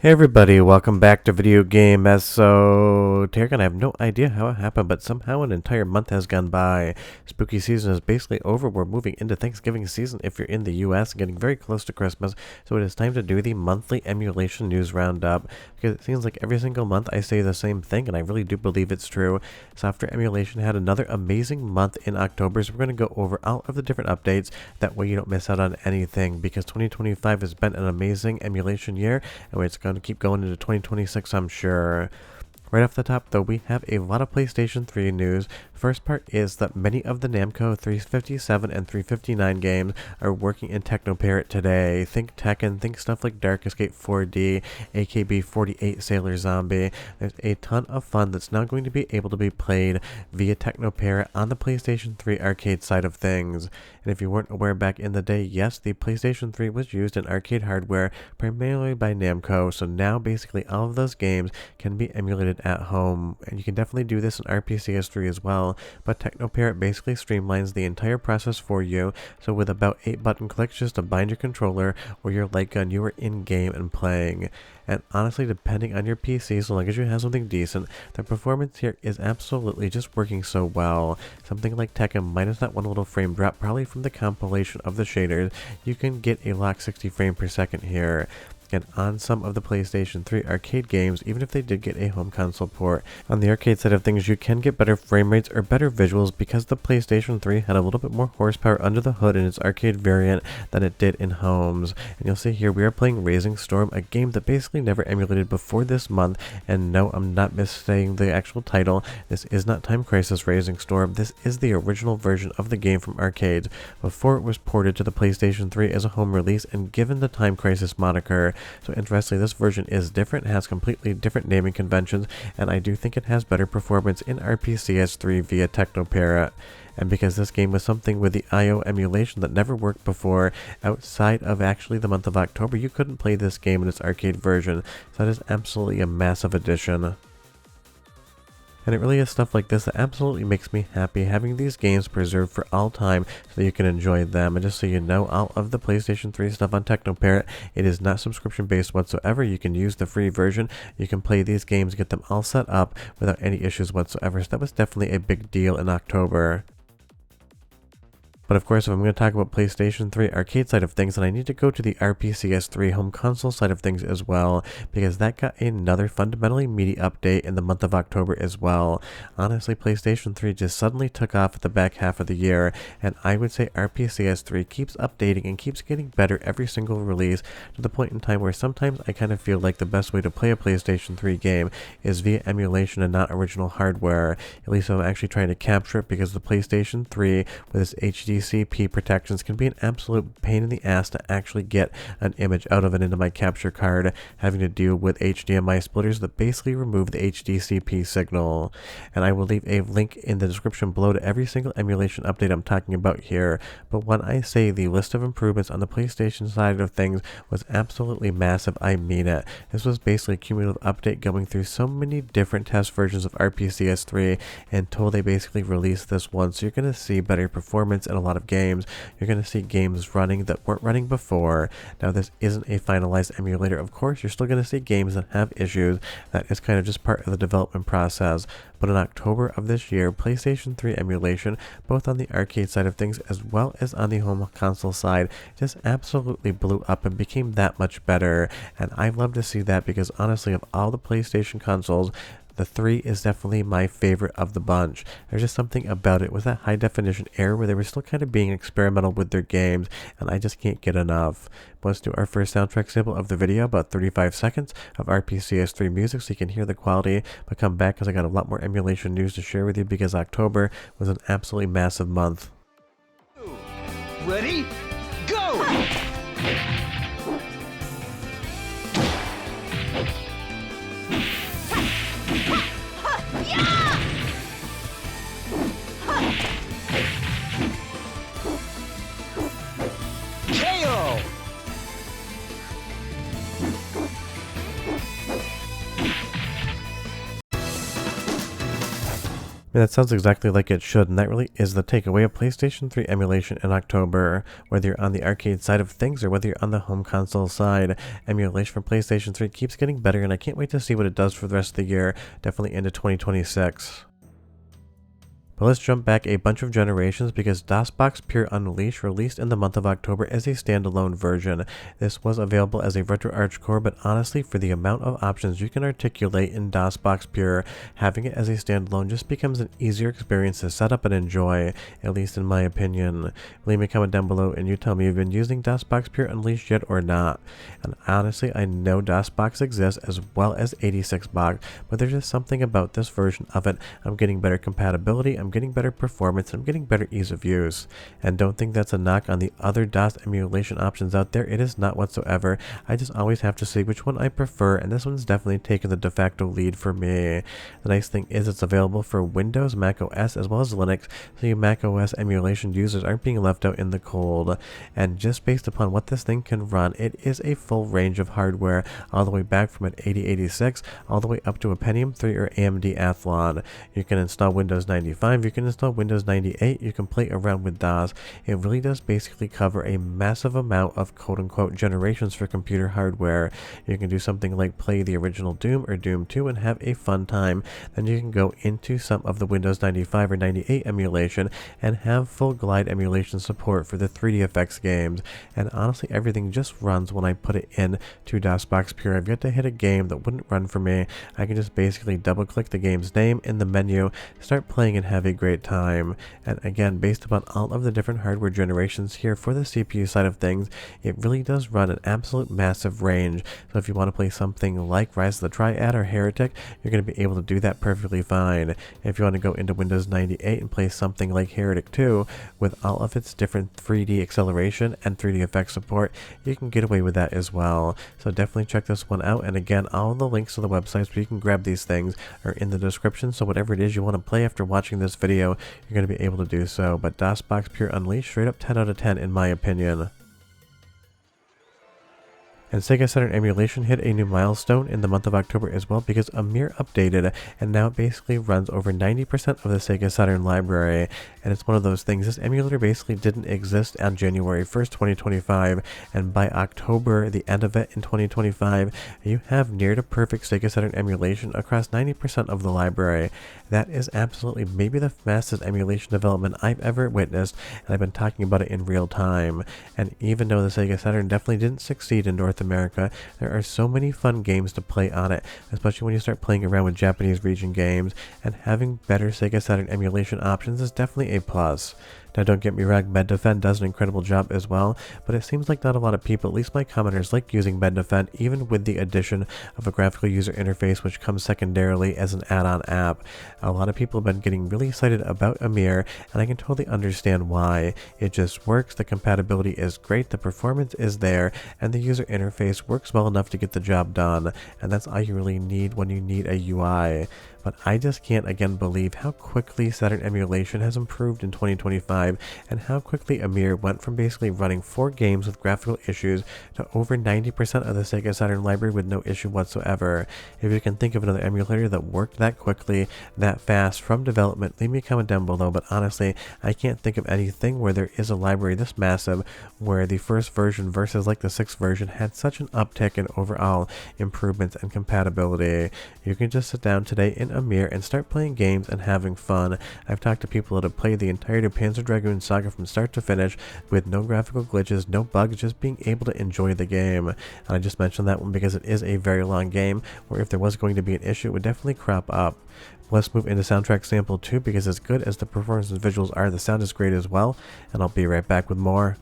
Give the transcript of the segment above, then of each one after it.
Hey everybody, welcome back to Video Game Esoteric, and I have no idea how it happened, but somehow an entire month has gone by. Spooky season is basically over. We're moving into Thanksgiving season if you're in the US, getting very close to Christmas, so it is time to do the monthly emulation news roundup, because it seems like every single month I say the same thing, and I really do believe it's true. Software Emulation had another amazing month in October, so we're going to go over all of the different updates, that way you don't miss out on anything, because 2025 has been an amazing emulation year, and it's going to keep going into 2026, I'm sure. Right off the top, though, we have a lot of PlayStation 3 news. First part is that many of the Namco 357 and 359 games are working in Teknoparrot today. Think Tekken, think stuff like Dark Escape 4D, AKB48 Sailor Zombie. There's a ton of fun that's now going to be able to be played via Teknoparrot on the PlayStation 3 arcade side of things. And if you weren't aware back in the day, yes, the PlayStation 3 was used in arcade hardware primarily by Namco, so now basically all of those games can be emulated at home, and you can definitely do this in RPCS3 as well, but Teknoparrot basically streamlines the entire process for you, so with about 8 button clicks just to bind your controller or your light gun, you are in-game and playing. And honestly, depending on your PC, so long as you have something decent, the performance here is absolutely just working so well. Something like Tekken, minus that one little frame drop, probably from the compilation of the shaders, you can get a locked 60 frames per second here. And on some of the PlayStation 3 arcade games, even if they did get a home console port, on the arcade side of things, you can get better frame rates or better visuals because the PlayStation 3 had a little bit more horsepower under the hood in its arcade variant than it did in homes. And you'll see here we are playing Raising Storm, a game that basically never emulated before this month. And no, I'm not missaying the actual title. This is not Time Crisis Raising Storm. This is the original version of the game from arcades before it was ported to the PlayStation 3 as a home release and given the Time Crisis moniker. So interestingly, this version is different, has completely different naming conventions, and I do think it has better performance in RPCS3 via Teknoparrot. And because this game was something with the I/O emulation that never worked before, outside of actually the month of October, you couldn't play this game in its arcade version, so that is absolutely a massive addition. And it really is stuff like this that absolutely makes me happy, having these games preserved for all time so that you can enjoy them. And just so you know, all of the PlayStation 3 stuff on Teknoparrot, it is not subscription based whatsoever. You can use the free version, you can play these games, get them all set up without any issues whatsoever. So that was definitely a big deal in October. But of course, if I'm going to talk about PlayStation 3 arcade side of things, then I need to go to the RPCS3 home console side of things as well, because that got another fundamentally meaty update in the month of October as well. Honestly, PlayStation 3 just suddenly took off at the back half of the year, and I would say RPCS3 keeps updating and keeps getting better every single release, to the point in time where sometimes I kind of feel like the best way to play a PlayStation 3 game is via emulation and not original hardware. At least I'm actually trying to capture it, because the PlayStation 3 with its HD CP protections can be an absolute pain in the ass to actually get an image out of it into my capture card, having to deal with HDMI splitters that basically remove the HDCP signal. And I will leave a link in the description below to every single emulation update I'm talking about here. But when I say the list of improvements on the PlayStation side of things was absolutely massive, I mean it. This was basically a cumulative update going through so many different test versions of RPCS3 until they basically released this one. So you're going to see better performance in a lot of games. You're going to see games running that weren't running before. Now, this isn't a finalized emulator. Of course, you're still going to see games that have issues. That is kind of just part of the development process. But in October of this year, PlayStation 3 emulation, both on the arcade side of things as well as on the home console side, just absolutely blew up and became that much better. And I love to see that, because honestly, of all the PlayStation consoles, the 3 is definitely my favorite of the bunch. There's just something about it with that high definition era where they were still kind of being experimental with their games, and I just can't get enough. But let's do our first soundtrack sample of the video, about 35 seconds of RPCS3 music so you can hear the quality, but come back because I got a lot more emulation news to share with you, because October was an absolutely massive month. Ready? Go! That sounds exactly like it should, and that really is the takeaway of PlayStation 3 emulation in October. Whether you're on the arcade side of things or whether you're on the home console side, emulation for PlayStation 3 keeps getting better, and I can't wait to see what it does for the rest of the year, definitely into 2026. But let's jump back a bunch of generations because DOSBox Pure Unleashed released in the month of October as a standalone version. This was available as a RetroArch core, but honestly, for the amount of options you can articulate in DOSBox Pure, having it as a standalone just becomes an easier experience to set up and enjoy, at least in my opinion. Leave me a comment down below and you tell me if you've been using DOSBox Pure Unleashed yet or not. And honestly, I know DOSBox exists as well as 86box, but there's just something about this version of it. I'm getting better compatibility, I'm getting better performance, I'm getting better ease of use. And don't think that's a knock on the other DOS emulation options out there. It is not whatsoever. I just always have to see which one I prefer, and this one's definitely taken the de facto lead for me. The nice thing is it's available for Windows, Mac OS, as well as Linux, so you Mac OS emulation users aren't being left out in the cold. And just based upon what this thing can run, it is a full range of hardware, all the way back from an 8086 all the way up to a Pentium 3 or AMD Athlon. You can install Windows 95, you can install Windows 98, you can play around with DOS. It really does basically cover a massive amount of quote-unquote generations for computer hardware. You can do something like play the original Doom or Doom 2 and have a fun time. Then you can go into some of the Windows 95 or 98 emulation and have full glide emulation support for the 3D effects games. And honestly, everything just runs when I put it in to DOSBox Pure. I've yet to hit a game that wouldn't run for me. I can just basically double click the game's name in the menu, start playing and have a great time. And again, based upon all of the different hardware generations here for the CPU side of things, it really does run an absolute massive range. So if you want to play something like Rise of the Triad or Heretic, you're going to be able to do that perfectly fine. If you want to go into Windows 98 and play something like Heretic 2 with all of its different 3D acceleration and 3D effects support, you can get away with that as well. So definitely check this one out, and again, all the links to the websites where you can grab these things are in the description, so whatever it is you want to play after watching this video, you're going to be able to do so. But DOSBox Pure Unleashed, straight up 10 out of 10 in my opinion. And Sega Saturn emulation hit a new milestone in the month of October as well because Ymir updated, and now it basically runs over 90% of the Sega Saturn library. And it's one of those things, this emulator basically didn't exist on January 1st, 2025, and by October, the end of it in 2025, you have near to perfect Sega Saturn emulation across 90% of the library. That is absolutely maybe the fastest emulation development I've ever witnessed, and I've been talking about it in real time. And even though the Sega Saturn definitely didn't succeed in North America, there are so many fun games to play on it, especially when you start playing around with Japanese region games, and having better Sega Saturn emulation options is definitely a plus. Now don't get me wrong, MedDefend does an incredible job as well, but it seems like not a lot of people, at least my commenters, like using MedDefend even with the addition of a graphical user interface which comes secondarily as an add-on app. A lot of people have been getting really excited about Ymir, and I can totally understand why. It just works, the compatibility is great, the performance is there, and the user interface works well enough to get the job done, and that's all you really need when you need a UI. But I just can't again believe how quickly Saturn emulation has improved in 2025 and how quickly Ymir went from basically running 4 games with graphical issues to over 90% of the Sega Saturn library with no issue whatsoever. If you can think of another emulator that worked that quickly, that fast from development, leave me a comment down below, but honestly, I can't think of anything where there is a library this massive where the first version versus like the 6th version had such an uptick in overall improvements and compatibility. You can just sit down today in Ymir and start playing games and having fun. I've talked to people that have played the entirety of Panzer Dragoon Saga from start to finish with no graphical glitches, no bugs, just being able to enjoy the game. And I just mentioned that one because it is a very long game where if there was going to be an issue, it would definitely crop up. Let's move into soundtrack sample 2 because as good as the performance and visuals are, the sound is great as well, and I'll be right back with more.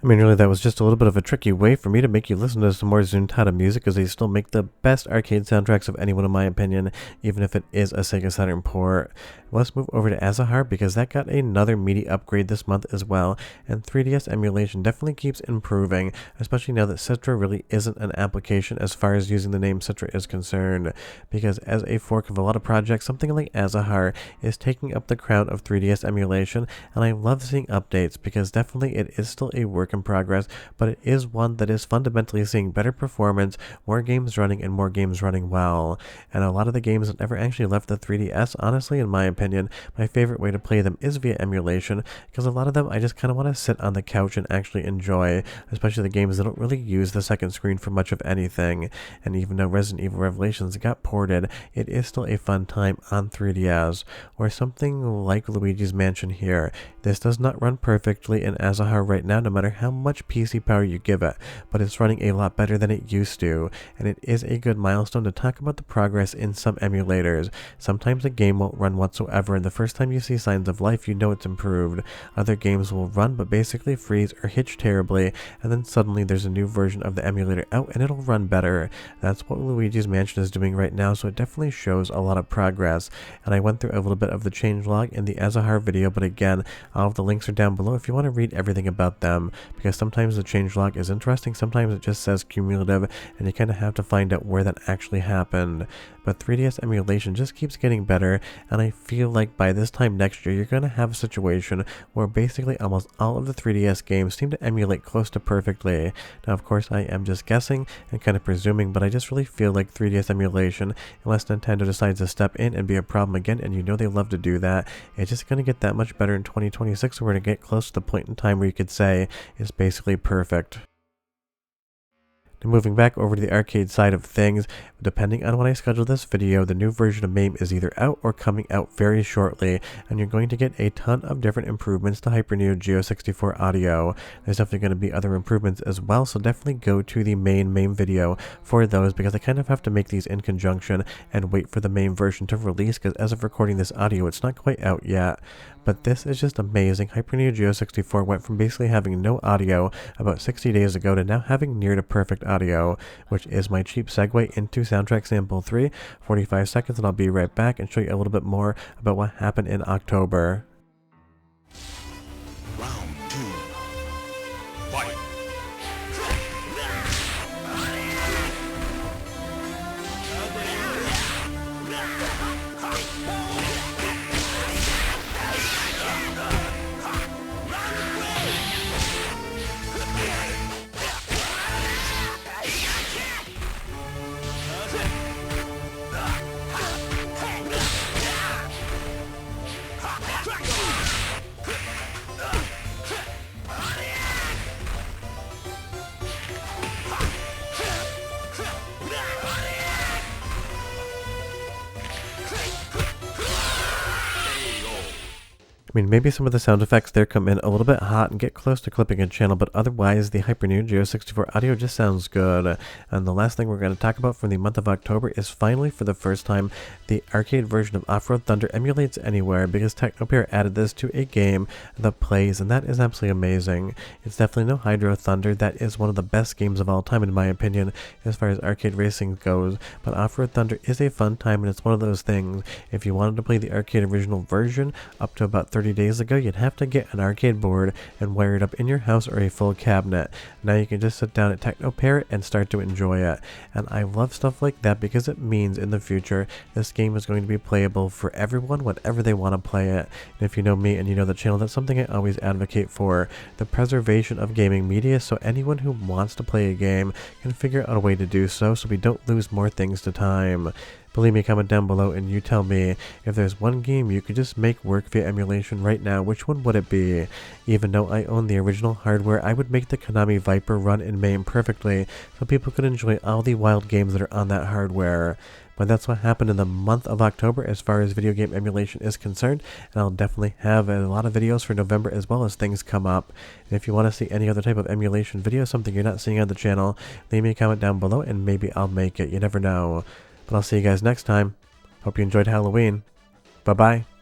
I mean, really, that was just a little bit of a tricky way for me to make you listen to some more Zuntata music, because they still make the best arcade soundtracks of anyone, in my opinion, even if it is a Sega Saturn port. Let's move over to Azahar, because that got another meaty upgrade this month as well, and 3DS emulation definitely keeps improving, especially now that Citra really isn't an application as far as using the name Citra is concerned, because as a fork of a lot of projects, something like Azahar is taking up the crown of 3DS emulation, and I love seeing updates, because definitely it is still a work in progress, but it is one that is fundamentally seeing better performance, more games running, and more games running well. And a lot of the games that never actually left the 3DS, honestly, in my opinion, my favorite way to play them is via emulation, because a lot of them I just kind of want to sit on the couch and actually enjoy, especially the games that don't really use the second screen for much of anything. And even though Resident Evil Revelations got ported, it is still a fun time on 3DS. Or something like Luigi's Mansion here. This does not run perfectly in Azahar right now, no matter how much PC power you give it, but it's running a lot better than it used to, and it is a good milestone to talk about the progress in some emulators. Sometimes a game won't run whatsoever, and the first time you see signs of life, you know it's improved. Other games will run but basically freeze or hitch terribly, and then suddenly there's a new version of the emulator out and it'll run better. That's what Luigi's Mansion is doing right now, so it definitely shows a lot of progress. And I went through a little bit of the changelog in the Azahar video, but again, all of the links are down below if you want to read everything about them, because sometimes the changelog is interesting, sometimes it just says cumulative, and you kind of have to find out where that actually happened. But 3DS emulation just keeps getting better, and I feel like by this time next year, you're going to have a situation where basically almost all of the 3DS games seem to emulate close to perfectly. Now, of course, I am just guessing and kind of presuming, but I just really feel like 3DS emulation, unless Nintendo decides to step in and be a problem again, and you know they love to do that, it's just going to get that much better in 2026, so we're going to get close to the point in time where you could say it's basically perfect. Moving back over to the arcade side of things, depending on when I schedule this video, the new version of MAME is either out or coming out very shortly, and you're going to get a ton of different improvements to Hyper Neo Geo 64 audio. There's definitely going to be other improvements as well, so definitely go to the main MAME video for those, because I kind of have to make these in conjunction and wait for the MAME version to release, because as of recording this audio, it's not quite out yet. But this is just amazing. Hyper Neo Geo 64 went from basically having no audio about 60 days ago to now having near to perfect audio, which is my cheap segue into Soundtrack Sample 3, 45 seconds, and I'll be right back and show you a little bit more about what happened in October. Round 2. Fight! I mean, maybe some of the sound effects there come in a little bit hot and get close to clipping a channel, but otherwise the Hyper Neo Geo 64 audio just sounds good. And the last thing we're going to talk about from the month of October is finally, for the first time, the arcade version of Off-Road Thunder emulates anywhere, because Teknoparrot added this to a game that plays, and that is absolutely amazing. It's definitely no Hydro Thunder. That is one of the best games of all time, in my opinion, as far as arcade racing goes, but Off-Road Thunder is a fun time, and it's one of those things, if you wanted to play the arcade original version up to about 30 days ago, you'd have to get an arcade board and wire it up in your house or a full cabinet. Now you can just sit down at Teknoparrot and start to enjoy it, and I love stuff like that, because it means in the future this game is going to be playable for everyone, whatever they want to play it. And if you know me and you know the channel, that's something I always advocate for, the preservation of gaming media, so anyone who wants to play a game can figure out a way to do so we don't lose more things to time. Believe me, comment down below and you tell me, if there's one game you could just make work via emulation right now, which one would it be? Even though I own the original hardware, I would make the Konami Viper run in MAME perfectly, so people could enjoy all the wild games that are on that hardware. But that's what happened in the month of October as far as video game emulation is concerned, and I'll definitely have a lot of videos for November as well as things come up. And if you want to see any other type of emulation video, something you're not seeing on the channel, leave me a comment down below and maybe I'll make it. You never know. But I'll see you guys next time. Hope you enjoyed Halloween. Bye-bye.